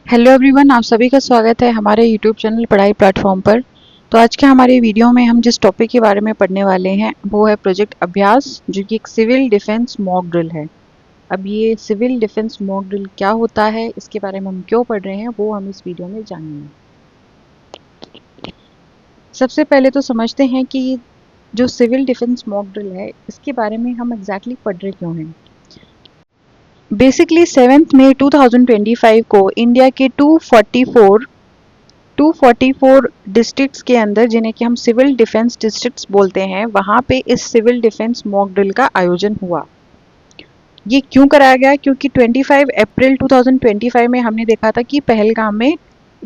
Hello everyone, आप सभी का स्वागत है हमारे यूट्यूब चैनल पढ़ाई प्लेटफॉर्म पर। तो आज के हमारे वीडियो में हम जिस टॉपिक के बारे में पढ़ने वाले हैं वो है प्रोजेक्ट अभ्यास, जो कि एक सिविल डिफेंस मॉक ड्रिल है। अब ये सिविल डिफेंस मॉक ड्रिल क्या होता है, इसके बारे में हम क्यों पढ़ रहे हैं, वो हम इस वीडियो में जानेंगे। सबसे पहले तो समझते हैं कि जो सिविल डिफेंस मॉक ड्रिल है, इसके बारे में हम एग्जैक्टली पढ़ रहे क्यों हैं। बेसिकली 7 मई 2025 को इंडिया के 244 डिस्ट्रिक्ट्स के अंदर, जिन्हें कि हम सिविल डिफेंस डिस्ट्रिक्ट्स बोलते हैं, वहाँ पे इस सिविल डिफेंस मॉक ड्रिल का आयोजन हुआ। ये क्यों कराया गया? क्योंकि 25 अप्रैल 2025 में हमने देखा था कि पहलगाम में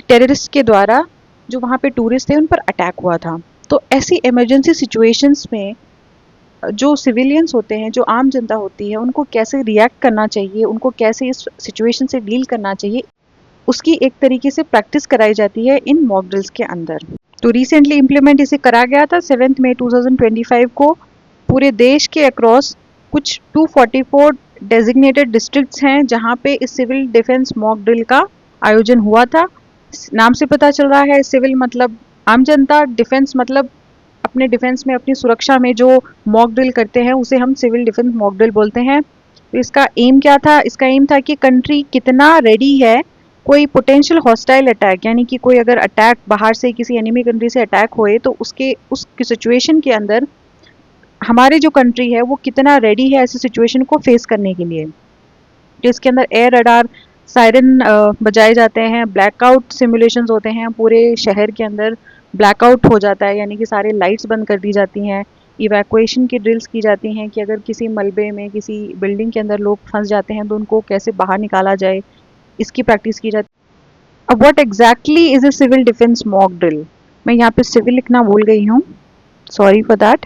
टेररिस्ट के द्वारा जो वहाँ पे टूरिस्ट थे उन पर अटैक हुआ था। तो ऐसी इमरजेंसी सिचुएशंस में जो सिविलियंस होते हैं, जो आम जनता होती है, उनको कैसे रिएक्ट करना चाहिए, उनको कैसे इस सिचुएशन से डील करना चाहिए, उसकी एक तरीके से प्रैक्टिस कराई जाती है इन मॉक ड्रिल्स के अंदर। तो रिसेंटली इम्प्लीमेंट इसे करा गया था 7 मई 2025 को। पूरे देश के अक्रॉस कुछ 244 डेजिग्नेटेड डिस्ट्रिक्ट्स हैं जहां पे इस सिविल डिफेंस मॉक ड्रिल का आयोजन हुआ था। नाम से पता चल रहा है, सिविल मतलब आम जनता, डिफेंस मतलब अपने डिफेंस में, अपनी सुरक्षा में जो मॉक ड्रिल करते हैं उसे हम सिविल डिफेंस मॉक ड्रिल बोलते हैं। तो इसका एम क्या था? इसका एम था कि कंट्री कितना रेडी है कोई पोटेंशियल हॉस्टाइल अटैक, यानी कि कोई अगर अटैक बाहर से किसी एनिमी कंट्री से अटैक होए तो उसके उस सिचुएशन के अंदर हमारे जो कंट्री है वो कितना रेडी है ऐसी सिचुएशन को फेस करने के लिए। तो इसके अंदर एयर रडार सायरन बजाए जाते हैं, ब्लैकआउट सिमुलेशंस होते हैं, पूरे शहर के अंदर ब्लैकआउट हो जाता है, यानी कि सारे लाइट्स बंद कर दी जाती हैं। इवैक्यूएशन की ड्रिल्स की जाती हैं कि अगर किसी मलबे में, किसी बिल्डिंग के अंदर लोग फंस जाते हैं तो उनको कैसे बाहर निकाला जाए, इसकी प्रैक्टिस की जाती है। अब what exactly is a civil defence mock drill? मैं यहाँ पे सिविल लिखना भूल गई हूँ, सॉरी फॉर दैट।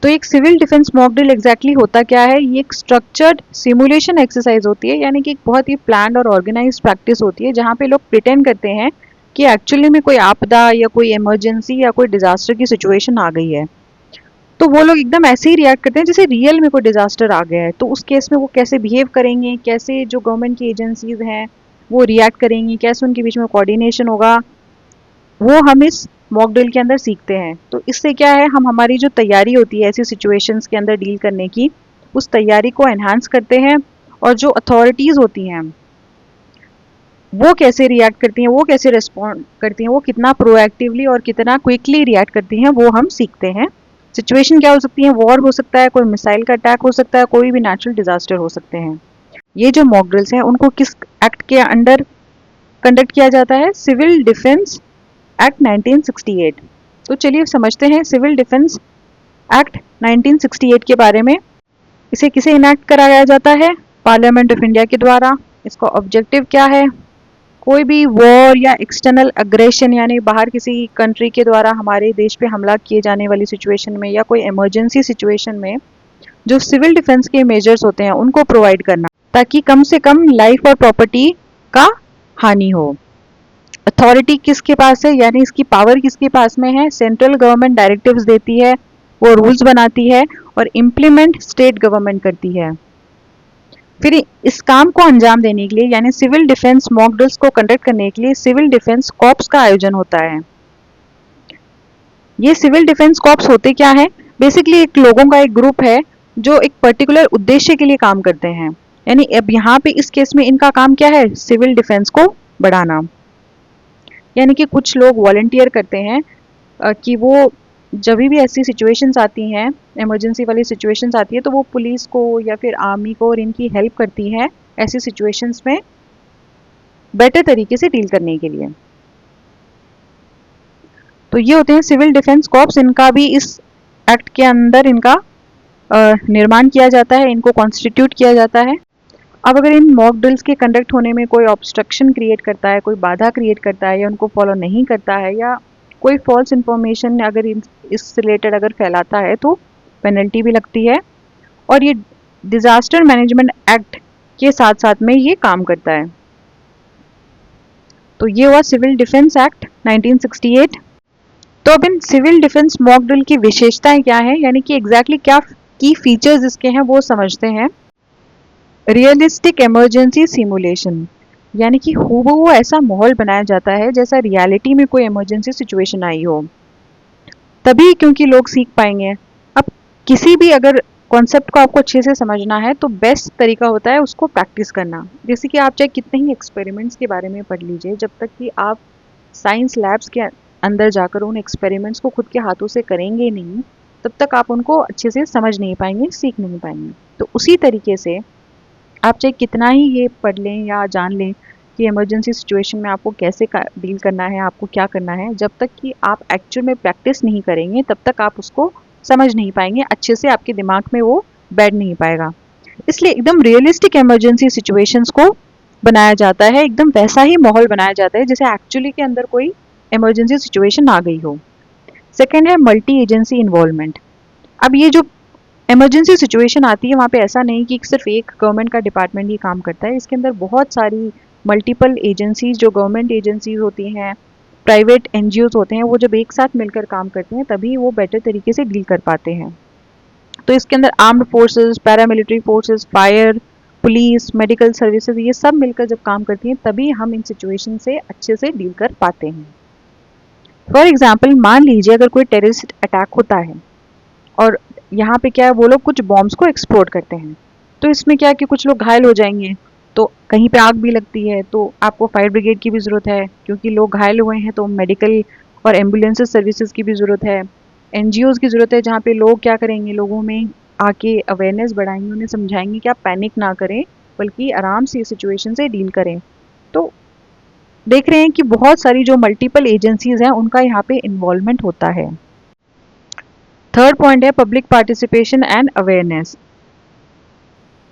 तो एक civil defence mock drill exactly होता क्या है? ये एक स्ट्रक्चर्ड सिमुलेशन एक्सरसाइज होती है, यानी कि एक बहुत ही प्लान्ड और ऑर्गेनाइज्ड प्रैक्टिस होती है जहाँ पे लोग प्रिटेंड करते हैं कि एक्चुअली में कोई आपदा या कोई इमरजेंसी या कोई डिजास्टर की सिचुएशन आ गई है। तो वो लोग एकदम ऐसे ही रिएक्ट करते हैं जैसे रियल में कोई डिजास्टर आ गया है। तो उस केस में वो कैसे बिहेव करेंगे, कैसे जो गवर्नमेंट की एजेंसीज हैं वो रिएक्ट करेंगी, कैसे उनके बीच में कोऑर्डिनेशन होगा, वो हम इस मॉक ड्रिल के अंदर सीखते हैं। तो इससे क्या है, हम हमारी जो तैयारी होती है ऐसी सिचुएशंस के अंदर डील करने की, उस तैयारी को एनहांस करते हैं। और जो अथॉरिटीज़ होती हैं वो कैसे रिएक्ट करती हैं, वो कैसे रिस्पॉन्ड करती हैं, वो कितना प्रोएक्टिवली और कितना क्विकली रिएक्ट करती हैं, वो हम सीखते हैं। सिचुएशन क्या हो सकती है? वॉर हो सकता है, कोई मिसाइल का अटैक हो सकता है, कोई भी नेचुरल डिजास्टर हो सकते हैं। ये जो मॉक ड्रिल्स हैं उनको किस एक्ट के अंडर कंडक्ट किया जाता है? Civil defence act 1968। तो चलिए समझते हैं सिविल डिफेंस एक्ट 1968 के बारे में। इसे किसे इनैक्ट कराया जाता है? पार्लियामेंट ऑफ इंडिया के द्वारा। इसका ऑब्जेक्टिव क्या है? कोई भी वॉर या एक्सटर्नल अग्रेशन, यानी बाहर किसी कंट्री के द्वारा हमारे देश पे हमला किए जाने वाली सिचुएशन में या कोई इमरजेंसी सिचुएशन में जो सिविल डिफेंस के मेजर्स होते हैं उनको प्रोवाइड करना, ताकि कम से कम लाइफ और प्रॉपर्टी का हानि हो। अथॉरिटी किसके पास है, यानी इसकी पावर किसके पास में है? सेंट्रल गवर्नमेंट डायरेक्टिव्स देती है, वो रूल्स बनाती है, और इम्प्लीमेंट स्टेट गवर्नमेंट करती है। फिर इस काम को अंजाम देने के लिए, यानी सिविल डिफेंस मॉक ड्रिल्स को कंडक्ट करने के लिए सिविल डिफेंस कॉर्प्स का आयोजन होता है। ये सिविल डिफेंस कॉर्प्स होते क्या है? बेसिकली एक लोगों का एक ग्रुप है जो एक पर्टिकुलर उद्देश्य के लिए काम करते हैं। यानी अब यहाँ पे इस केस में इनका काम क्या है? सिविल डिफेंस को बढ़ाना। यानी कि कुछ लोग वॉलंटियर करते हैं कि वो जब भी ऐसी सिचुएशंस आती हैं, इमरजेंसी वाली सिचुएशंस आती है, तो वो पुलिस को या फिर आर्मी को और इनकी हेल्प करती है ऐसी सिचुएशंस में बेटर तरीके से डील करने के लिए। तो ये होते हैं सिविल डिफेंस कॉर्प्स। इनका भी इस एक्ट के अंदर इनका निर्माण किया जाता है, इनको कॉन्स्टिट्यूट किया जाता है। अब अगर इन मॉक ड्रिल्स के कंडक्ट होने में कोई ऑब्स्ट्रक्शन क्रिएट करता है, कोई बाधा क्रिएट करता है, या उनको फॉलो नहीं करता है, या कोई फॉल्स इन्फॉर्मेशन अगर इस रिलेटेड अगर फैलाता है, तो पेनल्टी भी लगती है। और ये डिजास्टर मैनेजमेंट एक्ट के साथ साथ में ये काम करता है। तो ये हुआ सिविल डिफेंस एक्ट 1968। तो अब इन सिविल डिफेंस मॉक ड्रिल की विशेषताएं क्या है, यानी कि एग्जैक्टली क्या की फीचर्स इसके हैं वो समझते हैं। रियलिस्टिक इमरजेंसी सिमुलेशन, यानी कि हूबहू ऐसा माहौल बनाया जाता है जैसा रियलिटी में कोई इमरजेंसी सिचुएशन आई हो, तभी क्योंकि लोग सीख पाएंगे। अब किसी भी अगर कॉन्सेप्ट को आपको अच्छे से समझना है तो बेस्ट तरीका होता है उसको प्रैक्टिस करना। जैसे कि आप चाहे कितने ही एक्सपेरिमेंट्स के बारे में पढ़ लीजिए, जब तक कि आप साइंस लैब्स के अंदर जाकर उन एक्सपेरिमेंट्स को खुद के हाथों से करेंगे नहीं, तब तक आप उनको अच्छे से समझ नहीं पाएंगे, सीख नहीं पाएंगे। तो उसी तरीके से आप चाहे कितना ही ये पढ़ लें या जान लें कि इमरजेंसी सिचुएशन में आपको कैसे डील करना है, आपको क्या करना है, जब तक कि आप एक्चुअल में प्रैक्टिस नहीं करेंगे तब तक आप उसको समझ नहीं पाएंगे अच्छे से, आपके दिमाग में वो बैठ नहीं पाएगा। इसलिए एकदम रियलिस्टिक इमरजेंसी सिचुएशंस को बनाया जाता है, एकदम वैसा ही माहौल बनाया जाता है जैसे एक्चुअली के अंदर कोई इमरजेंसी सिचुएशन आ गई हो। सेकेंड है मल्टी एजेंसी इन्वॉल्वमेंट। अब ये जो इमरजेंसी सिचुएशन आती है वहाँ पे ऐसा नहीं कि सिर्फ एक गवर्नमेंट का डिपार्टमेंट ही काम करता है, इसके अंदर बहुत सारी मल्टीपल एजेंसीज, जो गवर्नमेंट एजेंसीज होती हैं, प्राइवेट एनजीओज होते हैं, वो जब एक साथ मिलकर काम करते हैं तभी वो बेटर तरीके से डील कर पाते हैं। तो इसके अंदर armed forces, paramilitary forces, fire, police, medical services, ये सब मिलकर जब काम करती हैं तभी हम इन सिचुएशन से अच्छे से डील कर पाते हैं। फॉर एग्जाम्पल, मान लीजिए अगर कोई टेररिस्ट अटैक होता है और यहाँ पे क्या है, वो लोग कुछ बॉम्ब्स को एक्सप्लोड करते हैं, तो इसमें क्या है कि कुछ लोग घायल हो जाएंगे, तो कहीं पे आग भी लगती है तो आपको फायर ब्रिगेड की भी ज़रूरत है, क्योंकि लोग घायल हुए हैं तो मेडिकल और एम्बुलेंस सर्विसेज की भी ज़रूरत है। एनजीओज़ की ज़रूरत है, जहाँ पे लोग क्या करेंगे, लोगों में आके अवेयरनेस बढ़ाएंगे, उन्हें समझाएंगे कि आप पैनिक ना करें बल्कि आराम से इस सिचुएशन से डील करें। तो देख रहे हैं कि बहुत सारी जो मल्टीपल एजेंसीज हैं उनका यहाँ पे इन्वॉल्वमेंट होता है। थर्ड पॉइंट है पब्लिक पार्टिसिपेशन एंड अवेयरनेस।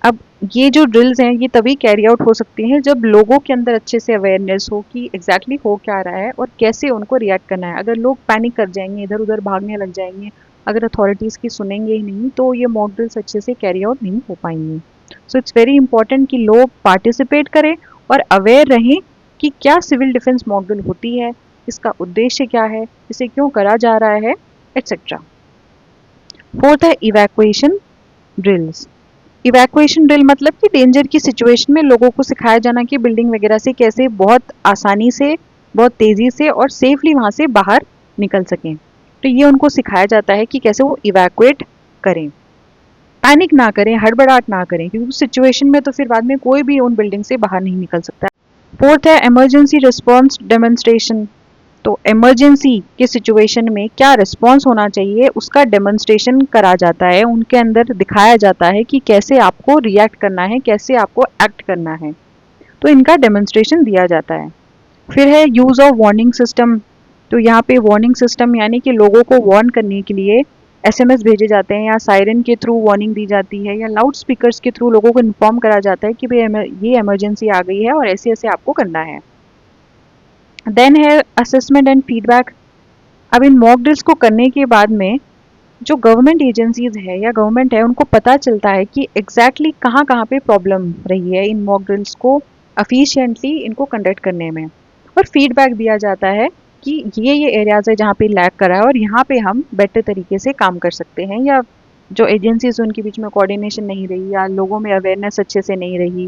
अब ये जो ड्रिल्स हैं ये तभी कैरी आउट हो सकती हैं जब लोगों के अंदर अच्छे से अवेयरनेस हो कि एग्जैक्टली हो क्या रहा है और कैसे उनको रिएक्ट करना है। अगर लोग पैनिक कर जाएंगे, इधर उधर भागने लग जाएंगे, अगर अथॉरिटीज़ की सुनेंगे ही नहीं, तो ये मॉक ड्रिल्स अच्छे से कैरी आउट नहीं हो पाएंगी। सो इट्स वेरी इंपॉर्टेंट कि लोग पार्टिसिपेट करें और अवेयर रहें कि क्या सिविल डिफेंस मॉक ड्रिल होती है, इसका उद्देश्य क्या है, इसे क्यों करा जा रहा है, एट्सेट्रा। फोर्थ है इवैक्यूएशन ड्रिल्स। इवैक्यूएशन ड्रिल मतलब कि डेंजर की सिचुएशन में लोगों को सिखाया जाना कि बिल्डिंग वगैरह से कैसे बहुत आसानी से, बहुत तेज़ी से और सेफली वहाँ से बाहर निकल सकें। तो ये उनको सिखाया जाता है कि कैसे वो इवैक्यूएट करें, पैनिक ना करें, हड़बड़ाहट ना करें, क्योंकि उस सिचुएशन में तो फिर बाद में कोई भी उन बिल्डिंग से बाहर नहीं निकल सकता। फोर्थ है इमरजेंसी रिस्पॉन्स डेमोन्स्ट्रेशन। तो इमरजेंसी के सिचुएशन में क्या रिस्पॉन्स होना चाहिए उसका डेमोन्स्ट्रेशन करा जाता है, उनके अंदर दिखाया जाता है कि कैसे आपको रिएक्ट करना है, कैसे आपको एक्ट करना है, तो इनका डेमोन्स्ट्रेशन दिया जाता है। फिर है यूज़ ऑफ वार्निंग सिस्टम। तो यहाँ पे वार्निंग सिस्टम यानी कि लोगों को वार्न करने के लिए एसएमएस भेजे जाते हैं या सायरन के थ्रू वार्निंग दी जाती है या लाउड स्पीकर्स के थ्रू लोगों को इन्फॉर्म करा जाता है कि भाई ये इमरजेंसी आ गई है और ऐसे ऐसे आपको करना है। देन है असेसमेंट एंड फीडबैक। अब इन मॉक ड्रिल्स को करने के बाद में जो गवर्नमेंट एजेंसीज है या गवर्नमेंट है उनको पता चलता है कि एग्जैक्टली कहाँ कहाँ पे प्रॉब्लम रही है इन मॉक ड्रिल्स को एफिशिएंटली इनको कंडक्ट करने में, और फीडबैक दिया जाता है कि ये एरियाज है जहाँ पे लैग करा है और यहाँ पे हम बेटर तरीके से काम कर सकते हैं, या जो एजेंसीज उनके बीच में कोऑर्डिनेशन नहीं रही, या लोगों में अवेयरनेस अच्छे से नहीं रही,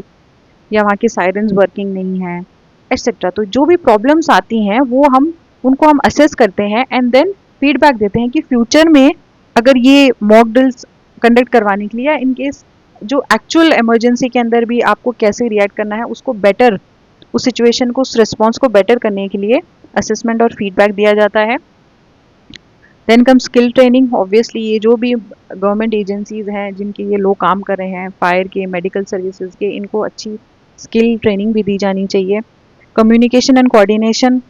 या वहाँ के सायरन्स वर्किंग नहीं है, एट्सेट्रा। तो जो भी प्रॉब्लम्स आती हैं वो उनको हम असेस करते हैं एंड देन फीडबैक देते हैं कि फ्यूचर में अगर ये मॉक ड्रिल्स कंडक्ट करवाने के लिए या इन केस जो एक्चुअल इमरजेंसी के अंदर भी आपको कैसे रिएक्ट करना है उसको बेटर, उस सिचुएशन को, उस रिस्पॉन्स को बेटर करने के लिए असेसमेंट और फीडबैक दिया जाता है। Then come skill training. Obviously ये जो भी गवर्नमेंट एजेंसीज हैं जिनके ये लोग काम कर रहे हैं, फायर के, मेडिकल सर्विसेज के, इनको अच्छी स्किल ट्रेनिंग भी दी जानी चाहिए। कम्युनिकेशन एंड कोऑर्डिनेशन,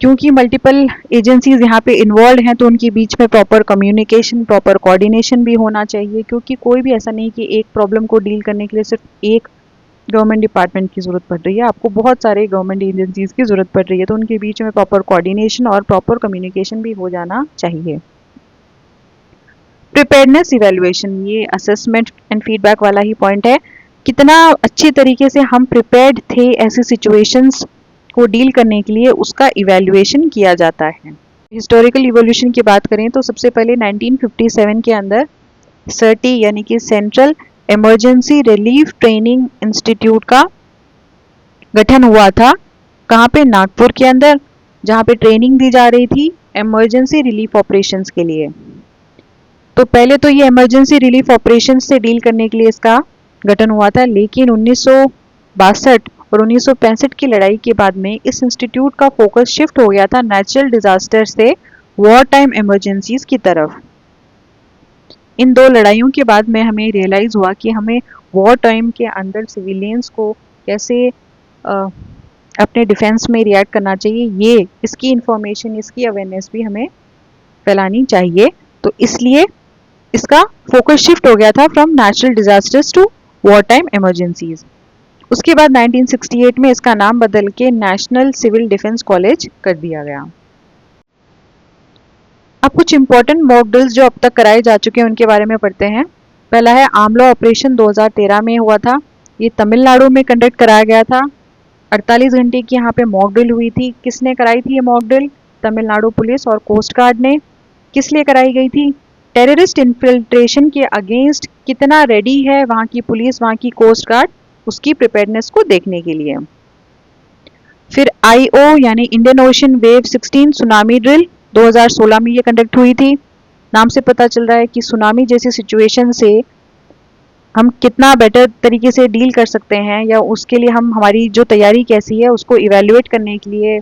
क्योंकि मल्टीपल एजेंसीज यहाँ पे इन्वॉल्व हैं तो उनके बीच में प्रॉपर कम्युनिकेशन, प्रॉपर कोऑर्डिनेशन भी होना चाहिए, क्योंकि कोई भी ऐसा नहीं कि एक प्रॉब्लम को डील करने के लिए सिर्फ एक गवर्नमेंट डिपार्टमेंट की ज़रूरत पड़ रही है, आपको बहुत सारे गवर्नमेंट एजेंसीज की ज़रूरत पड़ रही है, तो उनके बीच में प्रॉपर कोऑर्डिनेशन और प्रॉपर कम्युनिकेशन भी हो जाना चाहिए। प्रिपेयर्डनेस इवैल्यूएशन, ये असेसमेंट एंड फीडबैक वाला ही पॉइंट है, कितना अच्छी तरीके से हम प्रिपेयर्ड थे ऐसी सिचुएशंस को डील करने के लिए, उसका इवैल्यूएशन किया जाता है। हिस्टोरिकल इवोल्यूशन की बात करें तो सबसे पहले 1957 के अंदर सर्टी यानी कि central emergency relief training institute का गठन हुआ था। कहाँ पे? नागपुर के अंदर, जहाँ पे ट्रेनिंग दी जा रही थी इमरजेंसी रिलीफ ऑपरेशंस के लिए। तो पहले तो ये इमरजेंसी रिलीफ ऑपरेशंस से डील करने के लिए इसका गठन हुआ था, लेकिन 1962 और 1965 की लड़ाई के बाद में इस इंस्टीट्यूट का फोकस शिफ्ट हो गया था नेचुरल डिजास्टर से वॉर टाइम इमरजेंसीज की तरफ। इन दो लड़ाइयों के बाद में हमें रियलाइज हुआ कि हमें वॉर टाइम के अंदर सिविलियंस को कैसे अपने डिफेंस में रिएक्ट करना चाहिए, ये इसकी इंफॉर्मेशन, इसकी अवेयरनेस भी हमें फैलानी चाहिए। तो इसलिए इसका फोकस शिफ्ट हो गया था from natural disasters to war time emergencies. उसके बाद 1968 में इसका नाम बदल के नेशनल सिविल डिफेंस कॉलेज कर दिया गया। अब कुछ इंपॉर्टेंट मॉक ड्रिल्स जो अब तक कराए जा चुके हैं उनके बारे में पढ़ते हैं। पहला है आमला ऑपरेशन, 2013 में हुआ था। ये तमिलनाडु में कंडक्ट कराया गया था। 48 घंटे की यहाँ पे मॉक ड्रिल हुई थी। किसने कराई थी ये मॉक ड्रिल? तमिलनाडु पुलिस और कोस्ट गार्ड ने। किस लिए कराई गई थी? टेररिस्ट इन्फिल्ट्रेशन के अगेंस्ट कितना रेडी है वहाँ की पुलिस, वहाँ की कोस्ट गार्ड, उसकी प्रिपेयरनेस को देखने के लिए। फिर IO यानी Indian ocean wave 16 tsunami drill 2016 में ये कंडक्ट हुई थी। नाम से पता चल रहा है कि सुनामी जैसी सिचुएशन से हम कितना बेटर तरीके से डील कर सकते हैं, या उसके लिए हम हमारी जो तैयारी कैसी है उसको इवेल्युएट करने के लिए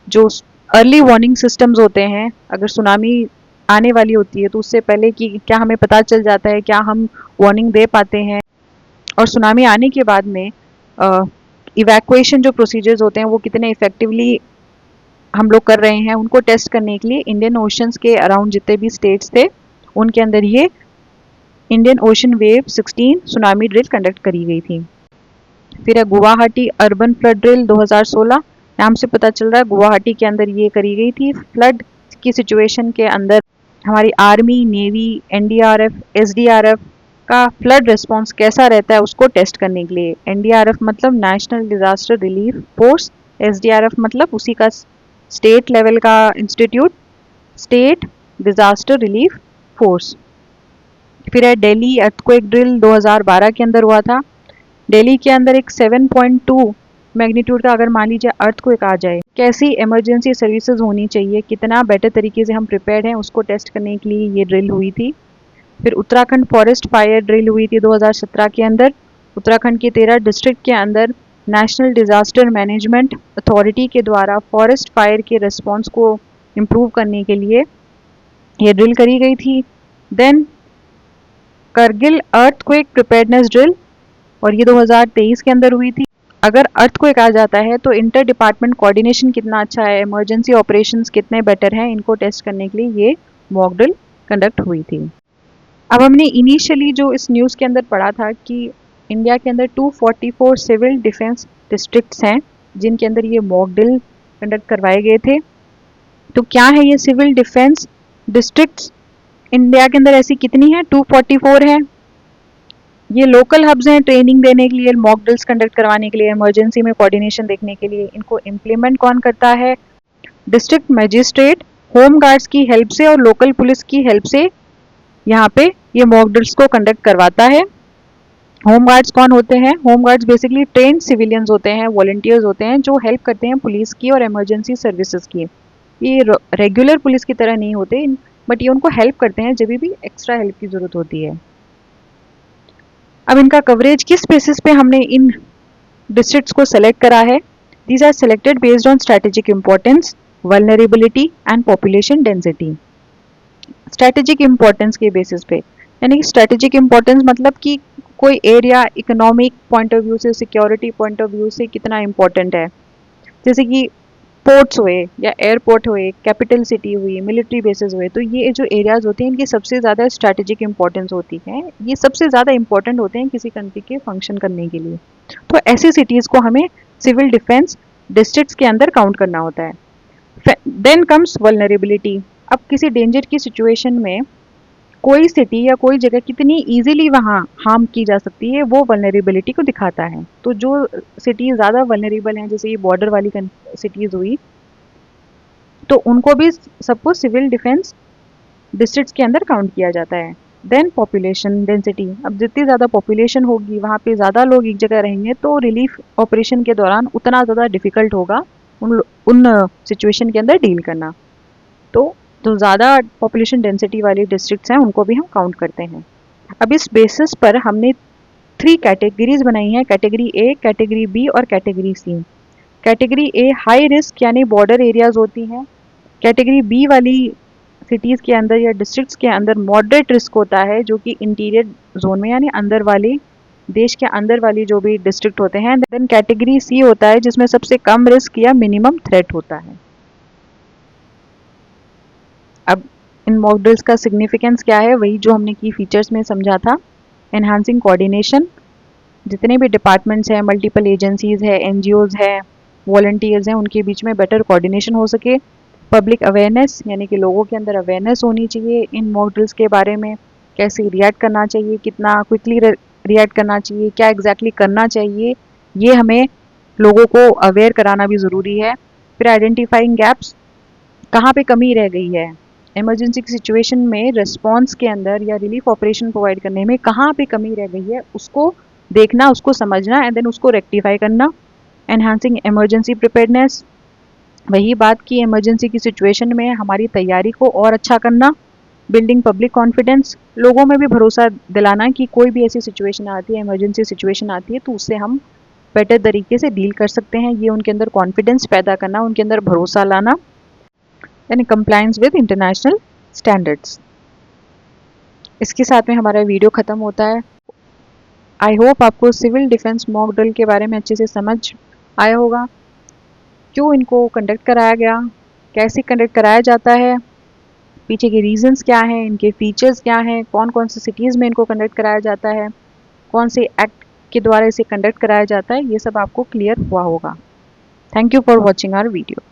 जो अर्ली वार्निंग सिस्टम्स होते हैं, अगर सुनामी आने वाली होती है तो उससे पहले कि क्या हमें पता चल जाता है, क्या हम वार्निंग दे पाते हैं, और सुनामी आने के बाद में इवैक्यूएशन जो प्रोसीजर्स होते हैं वो कितने इफेक्टिवली हम लोग कर रहे हैं, उनको टेस्ट करने के लिए इंडियन ओशंस के अराउंड जितने भी स्टेट्स थे उनके अंदर ये Indian ocean wave 16 tsunami drill conduct करी गई थी। फिर है गुवाहाटी अर्बन फ्लड ड्रिल 2016। नाम से पता चल रहा है गुवाहाटी के अंदर ये करी गई थी। फ्लड की सिचुएशन के अंदर हमारी आर्मी, नेवी, NDRF, SDRF का फ्लड रिस्पॉन्स कैसा रहता है उसको टेस्ट करने के लिए। NDRF मतलब national disaster relief force, SDRF मतलब उसी का स्टेट लेवल का institute, state disaster relief force. फिर है दिल्ली अर्थक्वेक ड्रिल 2012 के अंदर हुआ था। दिल्ली के अंदर एक 7.2 मैग्नीट्यूड का अगर मान लीजिए अर्थक्वेक आ जाए, कैसी इमरजेंसी सर्विसेज होनी चाहिए, कितना बेटर तरीके से हम प्रिपेयर्ड हैं, उसको टेस्ट करने के लिए ये ड्रिल हुई थी। फिर उत्तराखंड फॉरेस्ट फायर ड्रिल हुई थी 2017 के अंदर। उत्तराखंड के 13 डिस्ट्रिक्ट के अंदर नेशनल डिजास्टर मैनेजमेंट अथॉरिटी के द्वारा फॉरेस्ट फायर के रिस्पॉन्स को इम्प्रूव करने के लिए ये ड्रिल करी गई थी। Then Kargil earthquake preparedness drill, और ये 2023 के अंदर हुई थी। अगर अर्थक्वेक आ जाता है तो इंटर डिपार्टमेंट कोऑर्डिनेशन कितना अच्छा है, इमरजेंसी ऑपरेशंस कितने बेटर हैं, इनको टेस्ट करने के लिए ये मॉक ड्रिल कंडक्ट हुई थी। अब हमने इनिशियली जो इस न्यूज़ के अंदर पढ़ा था कि इंडिया के अंदर 244 सिविल डिफेंस डिस्ट्रिक्ट्स हैं जिनके अंदर ये मॉक ड्रिल कंडक्ट करवाए गए थे। तो क्या है ये सिविल डिफेंस डिस्ट्रिक्ट्स? इंडिया के अंदर ऐसी कितनी है? 244 है। ये लोकल हब्स हैं ट्रेनिंग देने के लिए, मॉक ड्रिल्स कंडक्ट करवाने के लिए, इमरजेंसी में कोऑर्डिनेशन देखने के लिए। इनको इम्प्लीमेंट कौन करता है? डिस्ट्रिक्ट मजिस्ट्रेट होम गार्ड्स की हेल्प से और लोकल पुलिस की हेल्प से यहाँ पे ये मॉक ड्रिल्स को कंडक्ट करवाता है। होम गार्ड्स कौन होते हैं? Home guards basically trained civilians होते हैं, वॉलंटियर्स होते हैं जो हेल्प करते हैं पुलिस की और इमरजेंसी सर्विसेज की। ये रेगुलर पुलिस की तरह नहीं होते, बट ये उनको हेल्प करते हैं जब भी एक्स्ट्रा हेल्प की ज़रूरत होती है। अब इनका कवरेज किस बेसिस पे हमने इन डिस्ट्रिक्ट्स को सेलेक्ट करा है? These are selected based on strategic importance, vulnerability and population density. Strategic importance के बेसिस पे, यानी कि स्ट्रेटेजिक इंपॉर्टेंस मतलब कि कोई area economic point of view से, सिक्योरिटी पॉइंट ऑफ व्यू से कितना इम्पोर्टेंट है। जैसे कि पोर्ट्स हुए या एयरपोर्ट हुए, कैपिटल सिटी हुई, मिलिट्री बेसेस हुए, तो ये जो एरियाज होते हैं इनकी सबसे ज़्यादा स्ट्रैटेजिक इंपॉर्टेंस होती है। ये सबसे ज़्यादा इंपॉर्टेंट होते हैं किसी कंट्री के फंक्शन करने के लिए। तो ऐसी सिटीज़ को हमें सिविल डिफेंस डिस्ट्रिक्ट्स के अंदर काउंट करना होता है। Then comes vulnerability. अब किसी डेंजर की सिचुएशन में कोई सिटी या कोई जगह कितनी इजीली वहाँ हार्म की जा सकती है, वो वल्नरेबिलिटी को दिखाता है। तो जो सिटीज़ ज़्यादा वल्नरेबल हैं, जैसे ये बॉर्डर वाली सिटीज़ हुई, तो उनको भी सबको सिविल डिफेंस डिस्ट्रिक्ट्स के अंदर काउंट किया जाता है। देन पॉपुलेशन डेंसिटी, अब जितनी ज़्यादा पॉपुलेशन होगी वहाँ पे ज़्यादा लोग एक जगह रहेंगे तो रिलीफ ऑपरेशन के दौरान उतना ज़्यादा डिफ़िकल्ट होगा उन सिचुएशन के अंदर डील करना। तो जो ज़्यादा पॉपुलेशन डेंसिटी वाली डिस्ट्रिक्ट्स हैं उनको भी हम काउंट करते हैं। अब इस बेसिस पर हमने 3 कैटेगरीज बनाई हैं, कैटेगरी ए, कैटेगरी बी और category C. Category A high risk यानी बॉर्डर एरियाज होती हैं। कैटेगरी बी वाली सिटीज़ के अंदर या डिस्ट्रिक्ट्स के अंदर मॉडरेट रिस्क होता है, जो कि इंटीरियर जोन में यानी अंदर वाली देश के अंदर वाली जो भी डिस्ट्रिक्ट होते हैं। देन कैटेगरी सी होता है जिसमें सबसे कम रिस्क या मिनिमम थ्रेट होता है। अब इन मॉडल्स का सिग्निफिकेंस क्या है, वही जो हमने की फीचर्स में समझा था। एनहांसिंग कोऑर्डिनेशन, जितने भी डिपार्टमेंट्स हैं, मल्टीपल एजेंसीज है, एनजीओज है, वॉलंटियर्स हैं, उनके बीच में बेटर कोऑर्डिनेशन हो सके। पब्लिक अवेयरनेस, यानी कि लोगों के अंदर अवेयरनेस होनी चाहिए इन मॉडल्स के बारे में, कैसे रिएक्ट करना चाहिए, कितना क्विकली रिएक्ट करना चाहिए, क्या एग्जैक्टली करना चाहिए, ये हमें लोगों को अवेयर कराना भी ज़रूरी है। फिर आइडेंटिफाइंग गैप्स, कहाँ पे कमी रह गई है इमरजेंसी की सिचुएशन में, रिस्पॉन्स के अंदर या रिलीफ ऑपरेशन प्रोवाइड करने में कहाँ पे कमी रह गई है, उसको देखना, उसको समझना एंड देन उसको रेक्टिफाई करना। एनहांसिंग इमरजेंसी प्रिपेयर्डनेस, वही बात की इमरजेंसी की सिचुएशन में हमारी तैयारी को और अच्छा करना। बिल्डिंग पब्लिक कॉन्फिडेंस, लोगों में भी भरोसा दिलाना कि कोई भी ऐसी सिचुएशन आती है, इमरजेंसी सिचुएशन आती है तो उससे हम बेटर तरीके से डील कर सकते हैं, ये उनके अंदर कॉन्फिडेंस पैदा करना, उनके अंदर भरोसा लाना। यानी कंप्लायंस विद इंटरनेशनल स्टैंडर्ड्स। इसके साथ में हमारा वीडियो ख़त्म होता है। आई होप आपको सिविल डिफेंस मॉक ड्रिल के बारे में अच्छे से समझ आया होगा, क्यों इनको कंडक्ट कराया गया, कैसे कंडक्ट कराया जाता है, पीछे के रीजंस क्या हैं, इनके फीचर्स क्या हैं, कौन कौन सी सिटीज़ में इनको कंडक्ट कराया जाता है, कौन से एक्ट के द्वारा इसे कंडक्ट कराया जाता है, ये सब आपको क्लियर हुआ होगा। Thank you for watching our video.